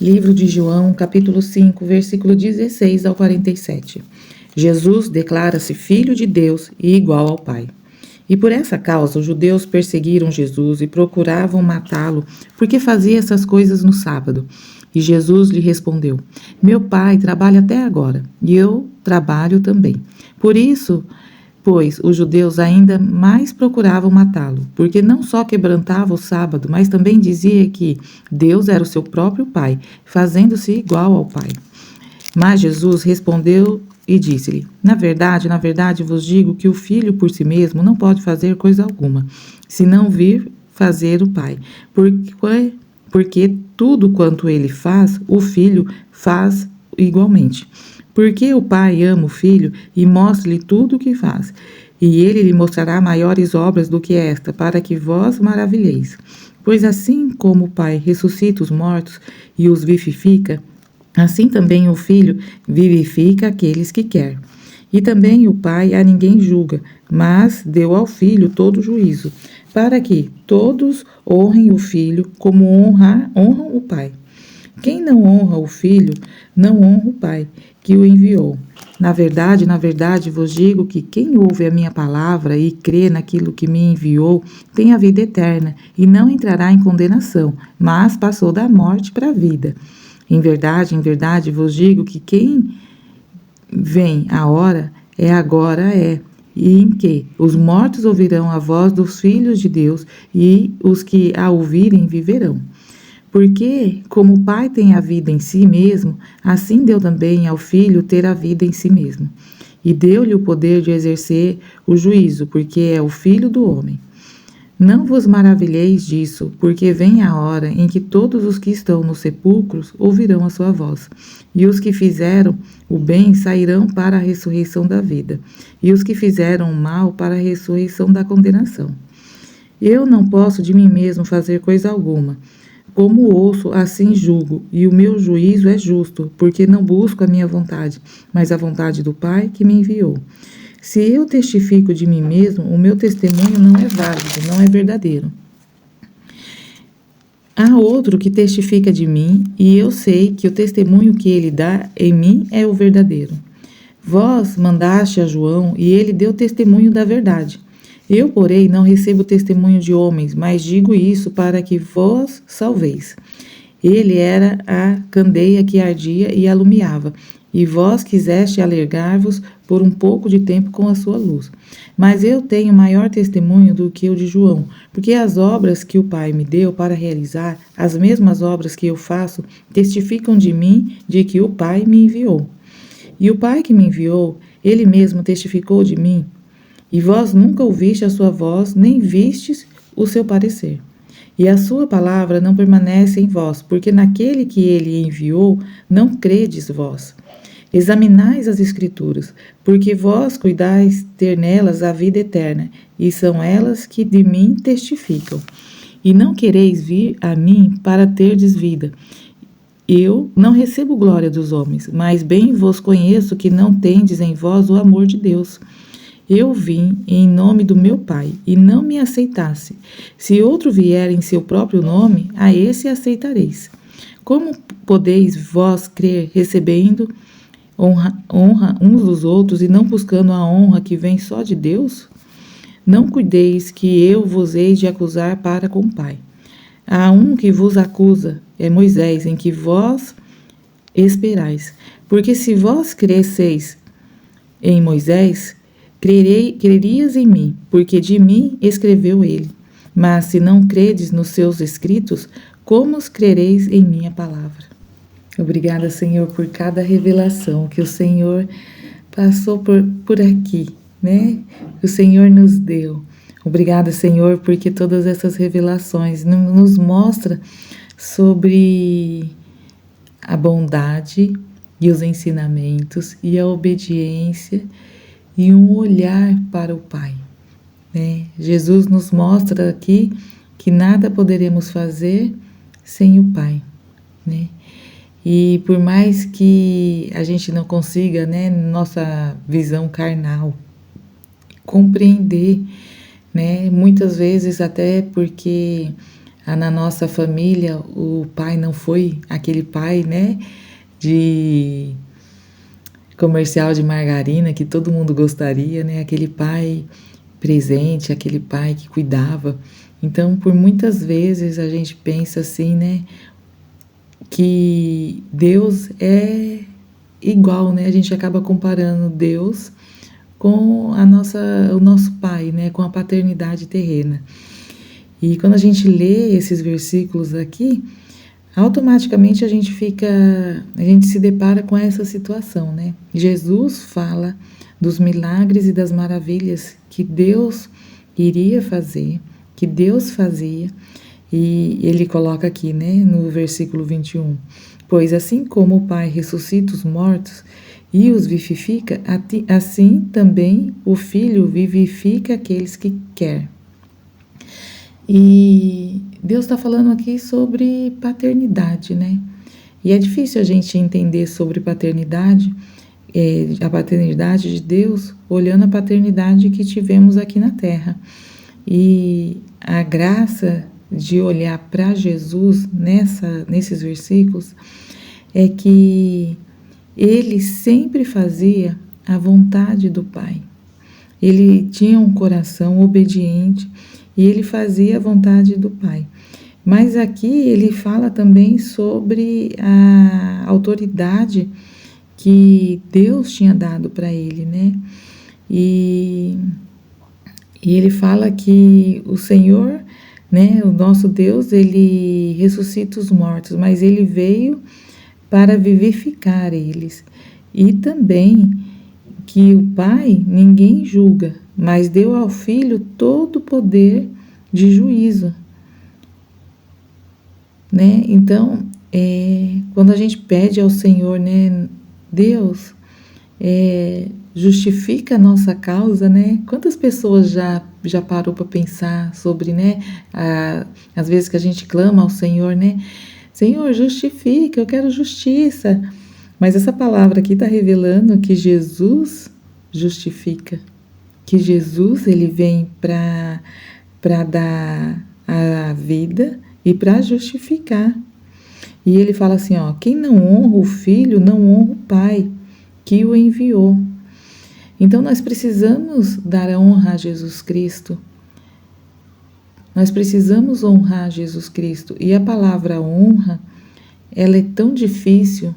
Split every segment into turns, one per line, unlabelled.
Livro de João, capítulo 5, versículo 16 ao 47. Jesus declara-se Filho de Deus e igual ao Pai. E por essa causa os judeus perseguiram Jesus e procuravam matá-lo, porque fazia essas coisas no sábado. E Jesus lhe respondeu: Meu Pai trabalha até agora, e eu trabalho também. Por isso, pois, os judeus ainda mais procuravam matá-lo, porque não só quebrantava o sábado, mas também dizia que Deus era o seu próprio Pai, fazendo-se igual ao Pai. Mas Jesus respondeu e disse-lhe: na verdade vos digo que o Filho por si mesmo não pode fazer coisa alguma, se não vir fazer o Pai, porque tudo quanto ele faz, o Filho faz igualmente. Porque o Pai ama o Filho e mostra-lhe tudo o que faz. E ele lhe mostrará maiores obras do que esta, para que vós maravilheis. Pois assim como o Pai ressuscita os mortos e os vivifica, assim também o Filho vivifica aqueles que quer. E também o Pai a ninguém julga, mas deu ao Filho todo o juízo, para que todos honrem o Filho como honram o Pai. Quem não honra o Filho, não honra o Pai, que o enviou. Na verdade, vos digo que quem ouve a minha palavra e crê naquilo que me enviou, tem a vida eterna, e não entrará em condenação, mas passou da morte para a vida. Em verdade, vos digo que quem vem a hora agora, e em que os mortos ouvirão a voz dos filhos de Deus, e os que a ouvirem viverão. Porque, como o Pai tem a vida em si mesmo, assim deu também ao Filho ter a vida em si mesmo. E deu-lhe o poder de exercer o juízo, porque é o Filho do homem. Não vos maravilheis disso, porque vem a hora em que todos os que estão nos sepulcros ouvirão a sua voz. E os que fizeram o bem sairão para a ressurreição da vida, e os que fizeram o mal para a ressurreição da condenação. Eu não posso de mim mesmo fazer coisa alguma. Como ouço, assim julgo, e o meu juízo é justo, porque não busco a minha vontade, mas a vontade do Pai que me enviou. Se eu testifico de mim mesmo, o meu testemunho não é válido, não é verdadeiro. Há outro que testifica de mim, e eu sei que o testemunho que ele dá em mim é o verdadeiro. Vós mandaste a João, e ele deu testemunho da verdade. Eu, porém, não recebo testemunho de homens, mas digo isso para que vós salveis. Ele era a candeia que ardia e alumiava, e vós quiseste alegrar-vos por um pouco de tempo com a sua luz. Mas eu tenho maior testemunho do que o de João, porque as obras que o Pai me deu para realizar, as mesmas obras que eu faço, testificam de mim de que o Pai me enviou. E o Pai que me enviou, ele mesmo testificou de mim. E vós nunca ouviste a sua voz, nem vistes o seu parecer. E a sua palavra não permanece em vós, porque naquele que ele enviou, não credes vós. Examinais as Escrituras, porque vós cuidais ter nelas a vida eterna, e são elas que de mim testificam. E não quereis vir a mim para terdes vida. Eu não recebo glória dos homens, mas bem vos conheço que não tendes em vós o amor de Deus. Eu vim em nome do meu Pai, e não me aceitasse. Se outro vier em seu próprio nome, a esse aceitareis. Como podeis vós crer, recebendo honra uns dos outros e não buscando a honra que vem só de Deus? Não cuideis que eu vos hei de acusar para com o Pai. Há um que vos acusa, é Moisés, em que vós esperais. Porque se vós cresceis em Moisés, crerias em mim, porque de mim escreveu ele. Mas se não credes nos seus escritos, como crereis em minha palavra? Obrigada, Senhor, por cada revelação que o Senhor passou por aqui, né? Que o Senhor nos deu. Obrigada, Senhor, porque todas essas revelações nos mostram sobre a bondade e os ensinamentos e a obediência e um olhar para o Pai, né? Jesus nos mostra aqui que nada poderemos fazer sem o Pai, né? E por mais que a gente não consiga, né, nossa visão carnal, compreender, né, muitas vezes até porque Na nossa família, o pai não foi aquele pai, né, de comercial de margarina que todo mundo gostaria, né? Aquele pai presente, aquele pai que cuidava. Então, por muitas vezes a gente pensa assim, né, que Deus é igual, né? A gente acaba comparando Deus com o nosso pai, né, com a paternidade terrena. E quando a gente lê esses versículos aqui, automaticamente a gente se depara com essa situação, né? Jesus fala dos milagres e das maravilhas que Deus iria fazer, que Deus fazia, e ele coloca aqui, né, no versículo 21, pois assim como o Pai ressuscita os mortos e os vivifica, assim também o Filho vivifica aqueles que quer. E Deus está falando aqui sobre paternidade, né? E é difícil a gente entender sobre paternidade, a paternidade de Deus, olhando a paternidade que tivemos aqui na Terra. E a graça de olhar para Jesus nesses versículos é que ele sempre fazia a vontade do Pai. Ele tinha um coração obediente e ele fazia a vontade do Pai. Mas aqui ele fala também sobre a autoridade que Deus tinha dado para ele, né? E ele fala que o Senhor, né, o nosso Deus, ele ressuscita os mortos, mas ele veio para vivificar eles. E também que o Pai ninguém julga, mas deu ao Filho todo o poder de juízo, né? Então, quando a gente pede ao Senhor, né, Deus, justifica a nossa causa, né? Quantas pessoas já parou para pensar sobre, né, as vezes que a gente clama ao Senhor, né? Senhor, justifica, eu quero justiça. Mas essa palavra aqui está revelando que Jesus justifica, que Jesus ele vem para dar a vida e para justificar. E ele fala assim, ó, quem não honra o Filho não honra o Pai que o enviou. Então nós precisamos dar a honra a Jesus Cristo. Nós precisamos honrar Jesus Cristo. E a palavra honra, ela é tão difícil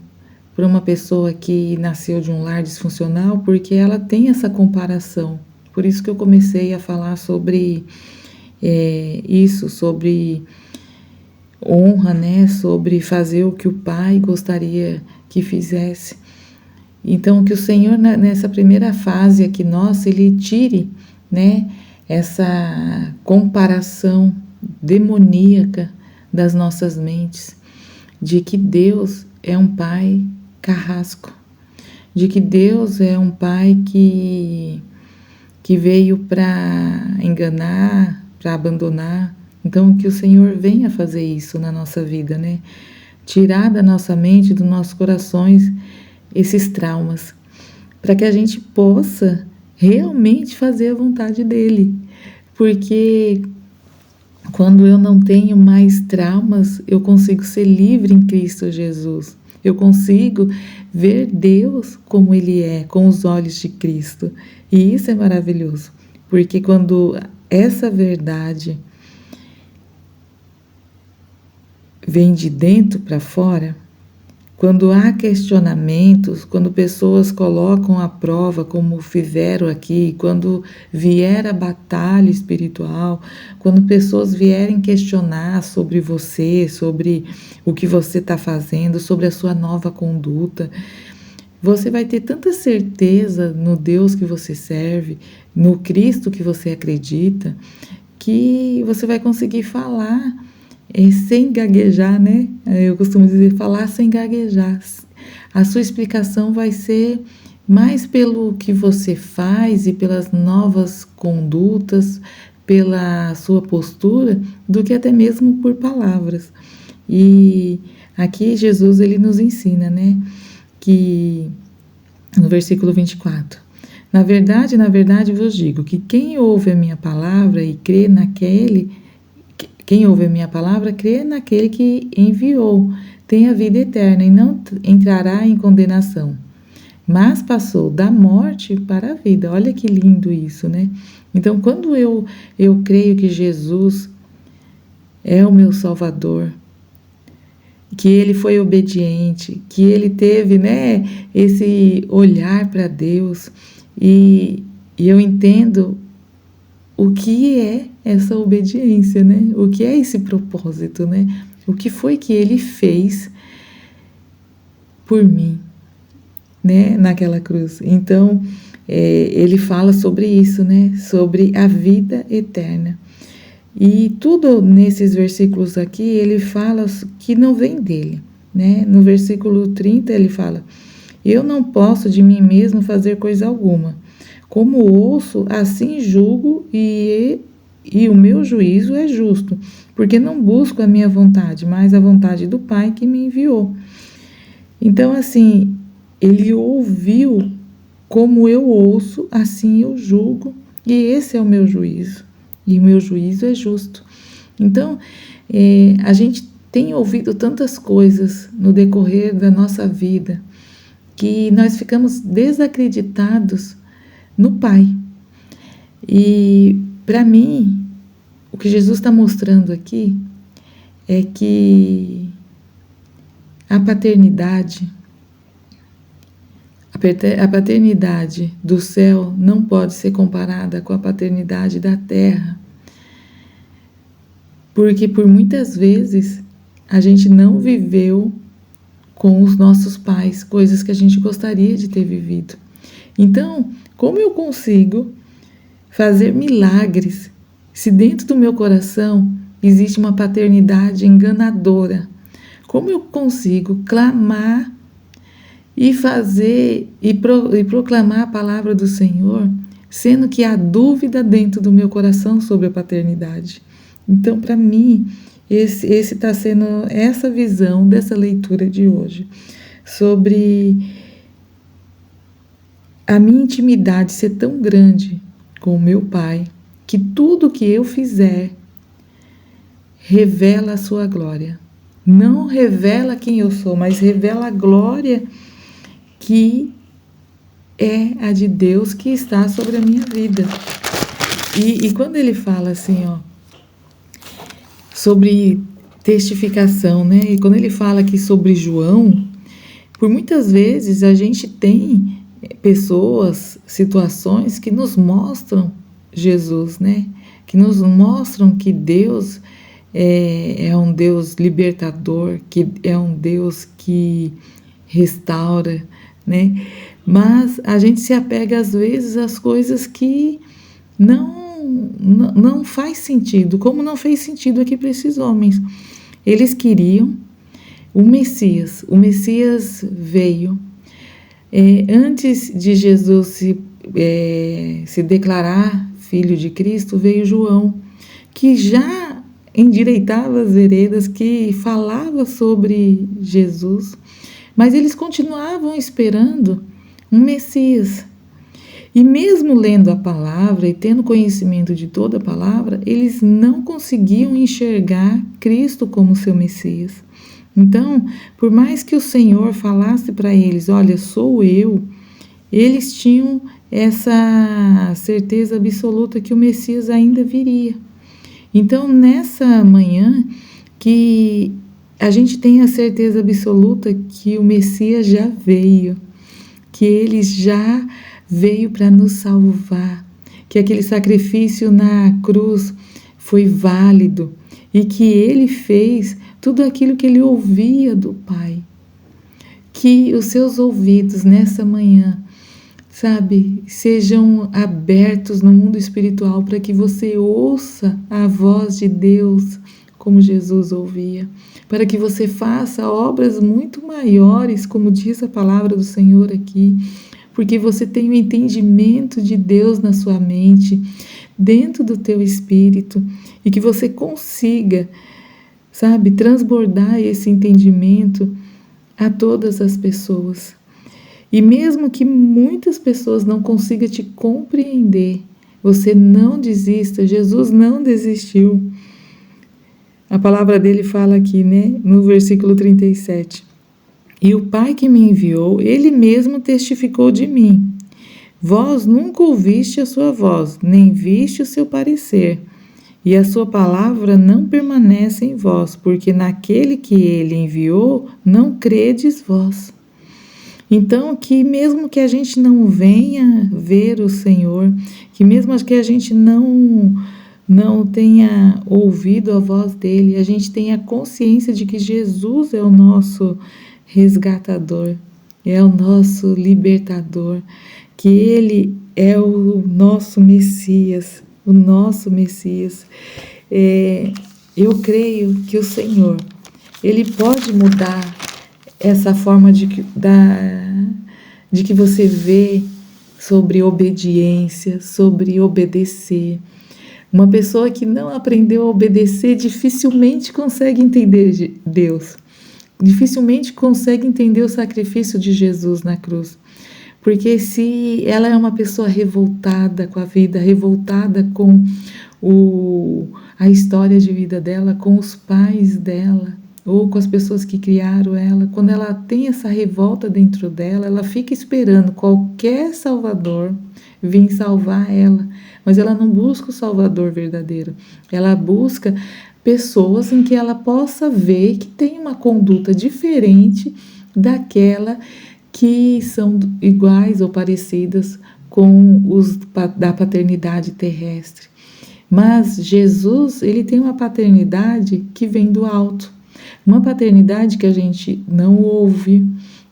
para uma pessoa que nasceu de um lar disfuncional, porque ela tem essa comparação. Por isso que eu comecei a falar sobre isso, sobre honra, né? Sobre fazer o que o Pai gostaria que fizesse. Então, que o Senhor, nessa primeira fase aqui nossa, Ele tire, né, essa comparação demoníaca das nossas mentes, de que Deus é um Pai carrasco, de que Deus é um Pai que veio para enganar, para abandonar. Então, que o Senhor venha fazer isso na nossa vida, né? Tirar da nossa mente, dos nossos corações, esses traumas, para que a gente possa realmente fazer a vontade dele. Porque quando eu não tenho mais traumas, eu consigo ser livre em Cristo Jesus. Eu consigo ver Deus como Ele é, com os olhos de Cristo. E isso é maravilhoso, porque quando essa verdade vem de dentro para fora, quando há questionamentos, quando pessoas colocam à prova, como fizeram aqui, quando vier a batalha espiritual, quando pessoas vierem questionar sobre você, sobre o que você está fazendo, sobre a sua nova conduta, você vai ter tanta certeza no Deus que você serve, no Cristo que você acredita, que você vai conseguir falar sem gaguejar, né? Eu costumo dizer, falar sem gaguejar. A sua explicação vai ser mais pelo que você faz e pelas novas condutas, pela sua postura, do que até mesmo por palavras. E aqui Jesus ele nos ensina, né? Que no versículo 24, na verdade vos digo que quem ouve a minha palavra e crê naquele quem ouve a minha palavra crê naquele que enviou, tem a vida eterna e não entrará em condenação, mas passou da morte para a vida. Olha que lindo isso, né? Então, quando eu creio que Jesus é o meu Salvador, que ele foi obediente, que ele teve, né, esse olhar para Deus, e eu entendo o que é essa obediência, né? O que é esse propósito, né? O que foi que ele fez por mim, né, naquela cruz. Então, ele fala sobre isso, né? Sobre a vida eterna. E tudo nesses versículos aqui, ele fala que não vem dele, né? No versículo 30 ele fala: eu não posso de mim mesmo fazer coisa alguma. Como ouço, assim julgo, e o meu juízo é justo, porque não busco a minha vontade, mas a vontade do Pai que me enviou. Então, assim, ele ouviu como eu ouço, assim eu julgo, e esse é o meu juízo. E o meu juízo é justo. Então, a gente tem ouvido tantas coisas no decorrer da nossa vida que nós ficamos desacreditados no Pai. E, para mim, o que Jesus está mostrando aqui é que a paternidade do céu não pode ser comparada com a paternidade da terra, porque por muitas vezes a gente não viveu com os nossos pais coisas que a gente gostaria de ter vivido. Então, como eu consigo fazer milagres se dentro do meu coração existe uma paternidade enganadora? Como eu consigo clamar e fazer e proclamar a palavra do Senhor, sendo que há dúvida dentro do meu coração sobre a paternidade? Então, para mim, esse está sendo essa visão dessa leitura de hoje, sobre a minha intimidade ser tão grande com o meu Pai, que tudo que eu fizer revela a sua glória. Não revela quem eu sou, mas revela a glória que é a de Deus que está sobre a minha vida. E quando ele fala assim, ó, sobre testificação, né? E quando ele fala aqui sobre João, por muitas vezes a gente tem pessoas, situações que nos mostram Jesus, né? Que nos mostram que Deus é um Deus libertador, que é um Deus que restaura, né? Mas a gente se apega às vezes às coisas que não faz sentido, como não fez sentido aqui para esses homens. Eles queriam o Messias veio. Antes de Jesus se declarar filho de Cristo, veio João, que já endireitava as veredas, que falava sobre Jesus, mas eles continuavam esperando um Messias. E mesmo lendo a palavra e tendo conhecimento de toda a palavra, eles não conseguiam enxergar Cristo como seu Messias. Então, por mais que o Senhor falasse para eles, olha, sou eu, eles tinham essa certeza absoluta que o Messias ainda viria. Então, nessa manhã, que a gente tem a certeza absoluta que o Messias já veio, que ele já veio para nos salvar, que aquele sacrifício na cruz foi válido e que ele fez tudo aquilo que ele ouvia do Pai. Que os seus ouvidos nessa manhã, sabe, sejam abertos no mundo espiritual para que você ouça a voz de Deus como Jesus ouvia, para que você faça obras muito maiores, como diz a palavra do Senhor aqui, porque você tem o entendimento de Deus na sua mente, dentro do teu espírito, e que você consiga, sabe, transbordar esse entendimento a todas as pessoas. E mesmo que muitas pessoas não consigam te compreender, você não desista, Jesus não desistiu. A palavra dele fala aqui, né, no versículo 37. E o Pai que me enviou, ele mesmo testificou de mim. Vós nunca ouviste a sua voz, nem viste o seu parecer. E a sua palavra não permanece em vós, porque naquele que ele enviou, não credes vós. Então, que mesmo que a gente não venha ver o Senhor, que mesmo que a gente não tenha ouvido a voz dele, a gente tenha consciência de que Jesus é o nosso resgatador, é o nosso libertador, que ele é o nosso Messias, o nosso Messias. Eu creio que o Senhor, ele pode mudar essa forma de que você vê sobre obediência, sobre obedecer. Uma pessoa que não aprendeu a obedecer dificilmente consegue entender Deus, dificilmente consegue entender o sacrifício de Jesus na cruz. Porque se ela é uma pessoa revoltada com a vida, revoltada com a história de vida dela, com os pais dela, ou com as pessoas que criaram ela, quando ela tem essa revolta dentro dela, ela fica esperando qualquer salvador vir salvar ela, mas ela não busca o salvador verdadeiro, ela busca pessoas em que ela possa ver que tem uma conduta diferente daquela que são iguais ou parecidas com os da paternidade terrestre. Mas Jesus, ele tem uma paternidade que vem do alto, uma paternidade que a gente não ouve,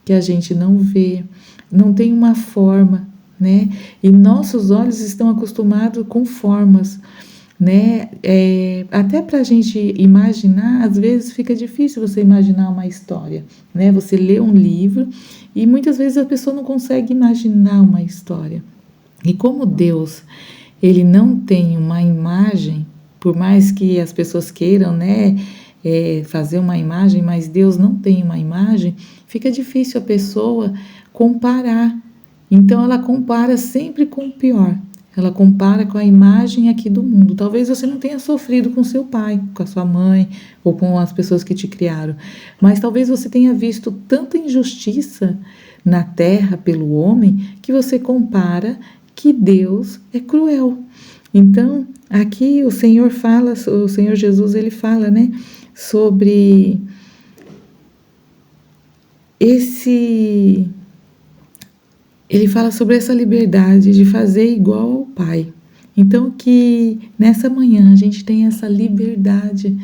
que a gente não vê, não tem uma forma, né? E nossos olhos estão acostumados com formas, né? Até para a gente imaginar, às vezes fica difícil você imaginar uma história, né? Você lê um livro e muitas vezes a pessoa não consegue imaginar uma história. E como Deus, ele não tem uma imagem, por mais que as pessoas queiram, né, fazer uma imagem, mas Deus não tem uma imagem, fica difícil a pessoa comparar. Então ela compara sempre com o pior. Ela compara com a imagem aqui do mundo. Talvez você não tenha sofrido com seu pai, com a sua mãe ou com as pessoas que te criaram, mas talvez você tenha visto tanta injustiça na terra pelo homem que você compara que Deus é cruel. Então, aqui o Senhor fala, o Senhor Jesus, ele fala, né, sobre ele fala sobre essa liberdade de fazer igual ao Pai. Então, que nessa manhã a gente tenha essa liberdade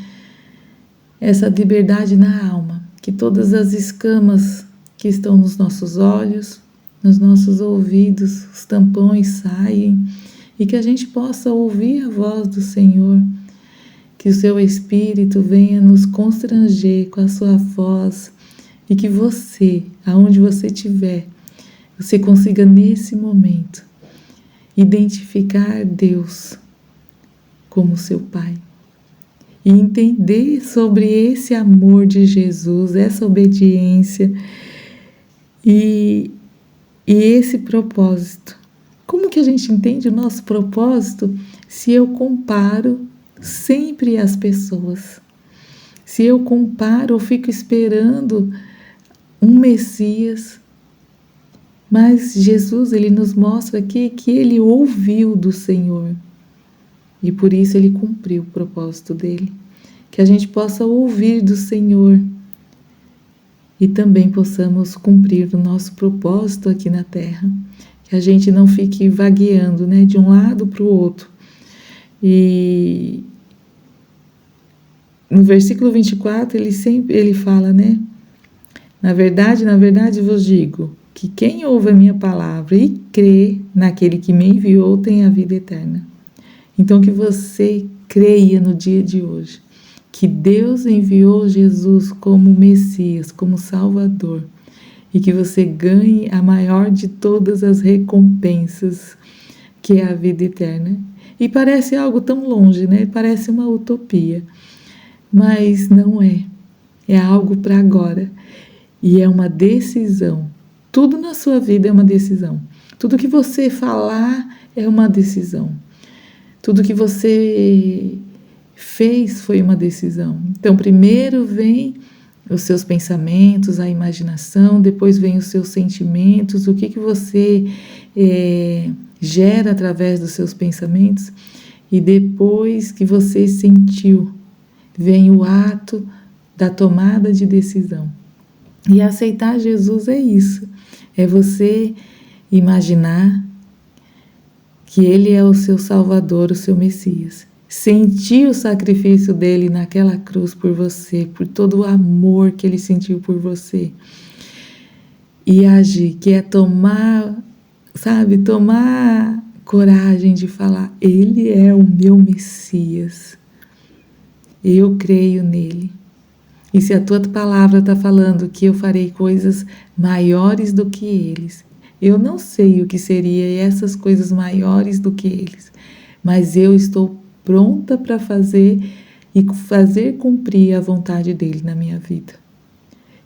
na alma, que todas as escamas que estão nos nossos olhos, nos nossos ouvidos, os tampões saem e que a gente possa ouvir a voz do Senhor, que o seu Espírito venha nos constranger com a sua voz e que você, aonde você estiver, você consiga nesse momento identificar Deus como seu Pai e entender sobre esse amor de Jesus, essa obediência e esse propósito. Como que a gente entende o nosso propósito se eu comparo sempre as pessoas? Se eu comparo ou fico esperando um Messias, mas Jesus, ele nos mostra aqui que ele ouviu do Senhor e por isso ele cumpriu o propósito dele. Que a gente possa ouvir do Senhor e também possamos cumprir o nosso propósito aqui na terra. Que a gente não fique vagueando, né, de um lado para o outro. E no versículo 24 ele fala, né, na verdade vos digo que quem ouve a minha palavra e crê naquele que me enviou tem a vida eterna. Então que você creia no dia de hoje, que Deus enviou Jesus como Messias, como Salvador, e que você ganhe a maior de todas as recompensas, que é a vida eterna. E parece algo tão longe, né? Parece uma utopia, mas não é. É algo para agora e é uma decisão. Tudo na sua vida é uma decisão. Tudo que você falar é uma decisão. Tudo que você Fez foi uma decisão. Então, primeiro vem os seus pensamentos, a imaginação, depois vem os seus sentimentos, o que você gera através dos seus pensamentos, e depois que você sentiu, vem o ato da tomada de decisão. E aceitar Jesus é isso, é você imaginar que Ele é o seu Salvador, o seu Messias. Sentir o sacrifício dele naquela cruz por você, por todo o amor que ele sentiu por você. E agir, que é tomar coragem de falar: Ele é o meu Messias. Eu creio nele. E se a tua palavra está falando que eu farei coisas maiores do que eles, eu não sei o que seria essas coisas maiores do que eles, mas eu estou pronta para fazer e fazer cumprir a vontade dele na minha vida.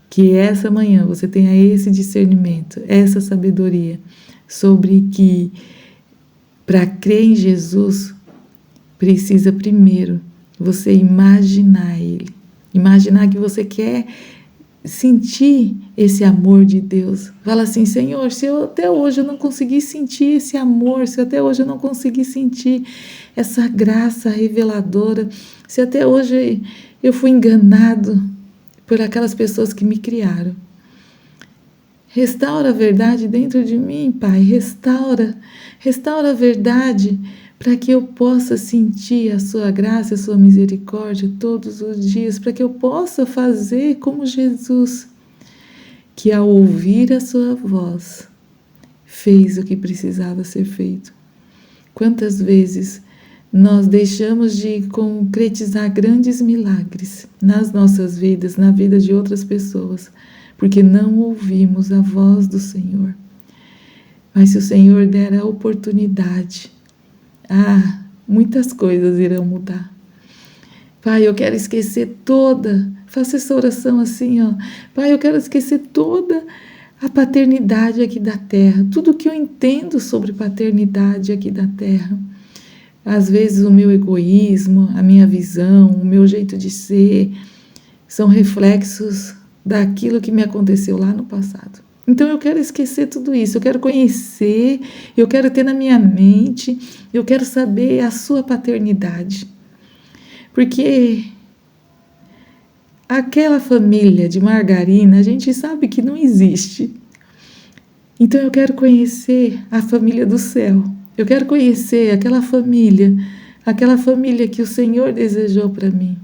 Que essa manhã você tenha esse discernimento, essa sabedoria sobre que para crer em Jesus precisa primeiro você imaginar ele, imaginar que você quer sentir esse amor de Deus. Fala assim: Senhor, se até hoje eu não consegui sentir esse amor, se até hoje eu não consegui sentir essa graça reveladora, se até hoje eu fui enganado por aquelas pessoas que me criaram, restaura a verdade dentro de mim, Pai, restaura a verdade para que eu possa sentir a sua graça, a sua misericórdia todos os dias, para que eu possa fazer como Jesus, que ao ouvir a sua voz, fez o que precisava ser feito. Quantas vezes nós deixamos de concretizar grandes milagres nas nossas vidas, na vida de outras pessoas, porque não ouvimos a voz do Senhor. Mas se o Senhor der a oportunidade, muitas coisas irão mudar. Pai, eu quero esquecer faça essa oração assim, Pai, eu quero esquecer toda a paternidade aqui da terra, tudo que eu entendo sobre paternidade aqui da terra. Às vezes o meu egoísmo, a minha visão, o meu jeito de ser, são reflexos daquilo que me aconteceu lá no passado. Então eu quero esquecer tudo isso, eu quero conhecer, eu quero ter na minha mente, eu quero saber a sua paternidade. Porque aquela família de margarina, a gente sabe que não existe. Então eu quero conhecer a família do céu. Eu quero conhecer aquela família que o Senhor desejou para mim.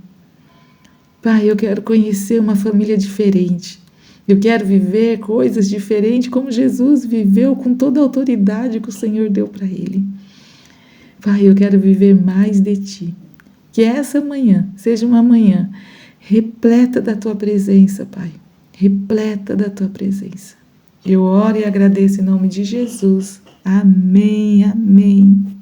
Pai, eu quero conhecer uma família diferente. Eu quero viver coisas diferentes como Jesus viveu, com toda a autoridade que o Senhor deu para ele. Pai, eu quero viver mais de Ti. Que essa manhã seja uma manhã repleta da Tua presença, Pai. Repleta da Tua presença. Eu oro e agradeço em nome de Jesus. Amém, amém.